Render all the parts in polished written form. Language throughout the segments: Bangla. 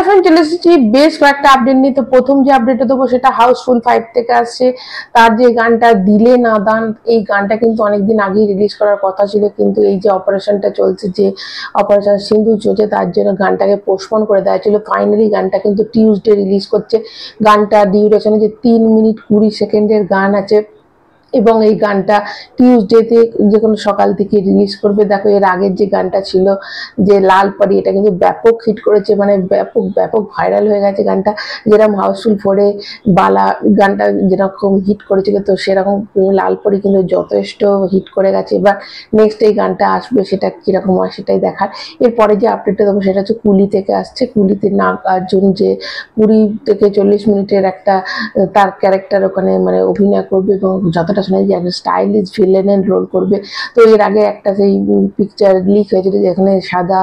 ফ্রেন্ড, চলে এসেছি বেশ কয়েকটা আপডেট নিয়ে। তো প্রথম যে আপডেটটা দেবো সেটা হাউসফুল 5 থেকে আসছে। তার যে গানটা দিলে না দান, এই গানটা কিন্তু অনেকদিন আগেই রিলিজ করার কথা ছিল, কিন্তু এই যে অপারেশনটা চলছে, যে অপারেশন সিন্দুর চলছে, তার জন্য গানটাকে পোস্টপোন করে দেওয়া ছিল। ফাইনালি গানটা কিন্তু টিউসডে রিলিজ করছে। গানটা ডিউরেশনে যে 3 মিনিট 20 সেকেন্ডের গান আছে, এবং এই গানটা টিউসডেতে যে কোনো সকাল থেকে রিলিজ করবে। দেখো, এর আগের যে গানটা ছিল যে লাল পরি, এটা কিন্তু ব্যাপক হিট করেছে, মানে ব্যাপক ব্যাপক ভাইরাল হয়ে গেছে গানটা। যেরকম হাউসফুল 4-এ বালা গানটা যেরকম হিট করেছিল, তো সেরকম লাল পরি কিন্তু যথেষ্ট হিট করে গেছে। এবার নেক্সট এই গানটা আসবে, সেটা কিরকম হয় সেটাই দেখার। এরপরে যে আপডেটটা দেবো সেটা হচ্ছে কুলি থেকে আসছে। কুলিতে নাগার্জুন যে 20 থেকে 40 মিনিটের একটা তার ক্যারেক্টার ওখানে মানে অভিনয় করবে, এবং যতটা শোনা যায় একটা স্টাইলিশ ভিলেনের রোল করবে। তো এর আগে একটা সেই পিকচার লিক হয়েছিল যেখানে সাদা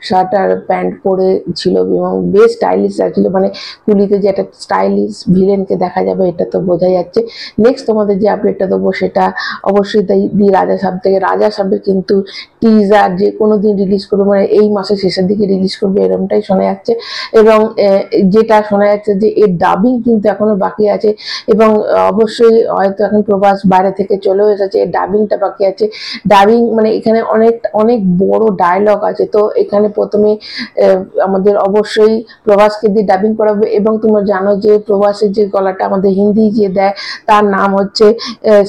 শার্ট আর প্যান্ট পরে ছিল, এবং বেশ স্টাইলিশ লাগছিল। মানে কুলিতে যে একটা স্টাইলিশ ভিলেনকে দেখা যাবে, এটা তো বোঝা যাচ্ছে। নেক্সট তোমাদের যে আপডেটটা দেবো সেটা অবশ্যই দি রাজা সাহেব থেকে। রাজা সাহেবের কিন্তু টিজার যে কোনো দিন রিলিজ করবে, মানে এই মাসের শেষের দিকে রিলিজ করবে, এরকমটাই শোনা যাচ্ছে। এবং যেটা শোনা যাচ্ছে যে এর ডাবিং কিন্তু এখনো বাকি আছে, এবং অবশ্যই হয়তো এখন প্রভাস বাইরে থেকে চলেও এসেছে, ডাবিংটা বাকি আছে। ডাবিং মানে এখানে অনেক অনেক বড় ডায়লগ আছে। তো এখানে প্রথমে আমাদের অবশ্যই প্রভাসকে দিয়ে ডাবিং করাবে। এবং তোমরা জানো যে প্রভাসের যে গলাটা আমাদের হিন্দি যে দেয়, তার নাম হচ্ছে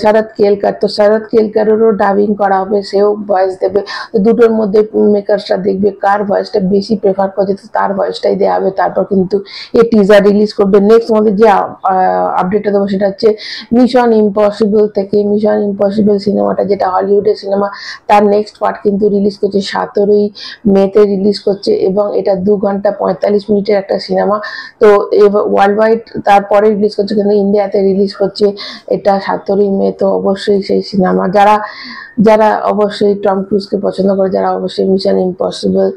শরৎ কেলকার। তো শরৎ কেলকারেরও ডাবিং করা হবে, সেও ভয়েস দেবে। তো দুটোর মধ্যে মেকার্সরা দেখবে কার ভয়েসটা বেশি প্রেফার করছে, তো তার ভয়েসটাই দেওয়া হবে। তারপর কিন্তু এই টিজার রিলিজ করবে। নেক্সট আমাদের যে আপডেটটা দেবো সেটা হচ্ছে মিশন ইম্পসিবল থেকে। মিশন ইম্পসিবল সিনেমাটা যেটা হলিউডের সিনেমা, তার নেক্সট পার্ট কিন্তু রিলিজ করছে 17ই মেতে রিলিজ করছে, এবং এটা 2 ঘন্টা 45 মিনিটের একটা সিনেমা। তো ওয়ার্ল্ড ওয়াইড তারপরে রিলিজ করছে, কিন্তু ইন্ডিয়াতে রিলিজ করছে এটা 17ই মে। তো অবশ্যই সেই সিনেমা যারা যারা অবশ্যই টম ক্রুজকে পছন্দ করে, যারা অবশ্যই মিশন ইম্পসিবল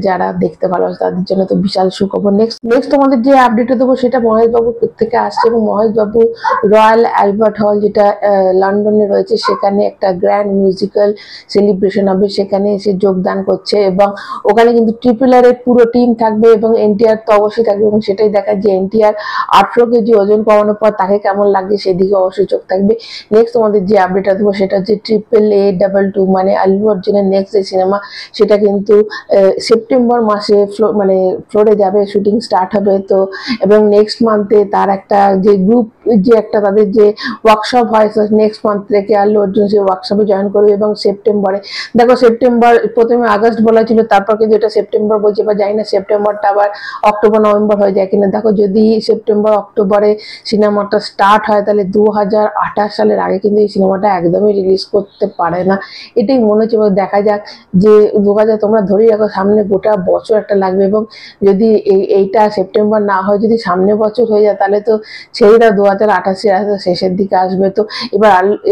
যারা দেখতে ভালোবাসে, তাদের জন্য তো বিশাল সুখবর। নেক্সট তোমাদের যে আপডেটটা দেবো সেটা মহেশ বাবু থেকে আসছে। এবং মহেশ বাবু রয়্যাল অ্যালবার্ট হল, যেটা লন্ডনে রয়েছে, সেখানে একটা গ্র্যান্ড মিউজিক্যাল সেলিব্রেশন হবে, সেখানে এসে যোগদান করছে। এবং ওখানে কিন্তু RRR এর পুরো টিম থাকবে, এবং NTR তো অবশ্যই থাকবে। এবং সেটাই দেখা যে NTR 18 কেজি ওজন কমানোর পর তাকে কেমন লাগে সেদিকে অবশ্যই চোখ থাকবে। নেক্সট তোমাদের যে আপডেটটা দেবো সেটা হচ্ছে AAA22, মানে আল্লু অর্জুনের নেক্সট যে সিনেমা, সেটা কিন্তু সেপ্টেম্বর মাসে মানে ফ্লোরে যাবে, শুটিং স্টার্ট হবে। তো এবং নেক্সট মান্থে তার একটা যে গ্রুপ, যে একটা তাদের যে ওয়ার্কশপ হয়, নেক্সট মান্থ থেকে আল্লু অর্জুন সেই ওয়ার্কশপে জয়েন করবে। এবং সেপ্টেম্বরে, দেখো সেপ্টেম্বর, প্রথমে আগস্ট বলা ছিল, তারপর কিন্তু এটা সেপ্টেম্বর বলছে। বা জানি না সেপ্টেম্বরটা আবার অক্টোবর নভেম্বর হয়ে যায় কিনা। দেখো, যদি সেপ্টেম্বর অক্টোবরে সিনেমাটা স্টার্ট হয়, তাহলে 2028 সালের আগে কিন্তু এই সিনেমাটা একদমই রিলিজ করতে পারে না, এটাই মনে হচ্ছে। দেখা যাক যে 2000, তোমরা ধরেই রাখো সামনে গোটা বছর একটা লাগবে। এবং যদি এইটা সেপ্টেম্বর না হয়, যদি সামনে বছর হয়ে যায়, তাহলে তো ছেলেরা 2028 শেষের দিকে আসবে। তো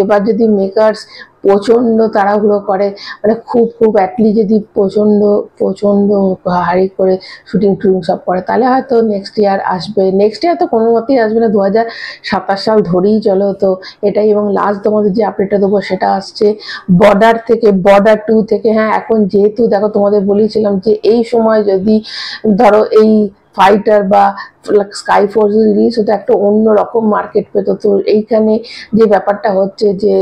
এবার যদি মেকার্স প্রচন্ড তাড়াহুড়ো করে, মানে খুব অ্যাটলি যদি প্রচন্ড হারি করে শুটিং সব করে, তাহলে হয়তো নেক্সট ইয়ার আসবে। নেক্সট ইয়ার তো কোনো মতেই আসবে না, 2027 সাল ধরেই চলো। তো এটাই। এবং লাস্ট তোমাদের যে আপডেটটা দেবো সেটা আসছে বর্ডার থেকে, বর্ডার 2 থেকে। হ্যাঁ, এখন যেহেতু দেখো তোমাদের বলেছিলাম যে এই সময় যদি ধরো এই ফাইটার বা স্কাই ফোর্স রিলিজ হতো, একটা অন্য রকম মার্কেট পেত। তো এইখানে যে ব্যাপারটা হচ্ছে যে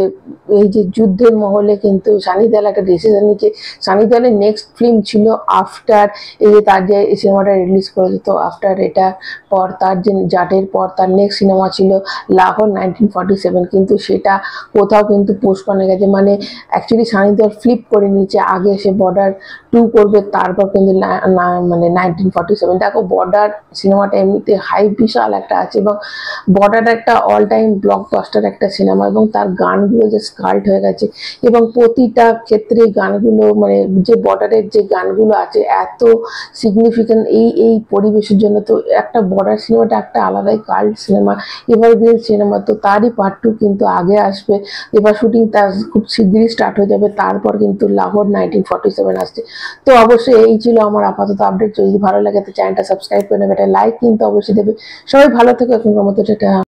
এই যে যুদ্ধের মহলে কিন্তু সানি দেওয়াল একটা ডিসিশন নিচ্ছে। সানি দেওয়ালের নেক্সট ফিল্ম ছিল আফটার, এই যে তার যে সিনেমাটা রিলিজ করেছে, তো আফটার এটা পর তার যে জাটের পর তার নেক্সট সিনেমা ছিল লাহোর 1947, কিন্তু সেটা কোথাও কিন্তু পোস্টপোন হয়ে গেছে। মানে অ্যাকচুয়ালি সানি দেওয়াল ফ্লিপ করে নিচ্ছে, আগে সে বর্ডার 2 করবে, তারপর কিন্তু মানে 1947। দেখো, বর্ডার সিনেমাটা এমনিতে হাইপ বিশাল একটা আছে, এবং বর্ডার একটা অল টাইম ব্লকবাস্টার একটা সিনেমা, এবং তার গানগুলো যে স্কাল্ট হয়ে গেছে, এবং প্রতিটা ক্ষেত্রে গানগুলো, মানে যে বর্ডারের যে গানগুলো আছে এত সিগনিফিক্যান্ট এই পরিবেশের জন্য। তো একটা বর্ডার সিনেমাটা একটা আলাদাই কাল্ট সিনেমা, এভারগ্রিন সিনেমা। তো তারই পার্ট 2 কিন্তু আগে আসবে। এবার শুটিং তার খুব শিগগিরই স্টার্ট হয়ে যাবে, তারপর কিন্তু লাহোর 1947 আসছে। তো অবশ্যই এই ছিল আমার আপাতত আপডেট। যদি ভালো লাগে তো চ্যানেলটা সাবস্ক্রাইব করে নেবে, এটা লাইক কিন্তু অবশ্যই দেবে। সবাই ভালো থেকো, এখনকার মতো টাটা।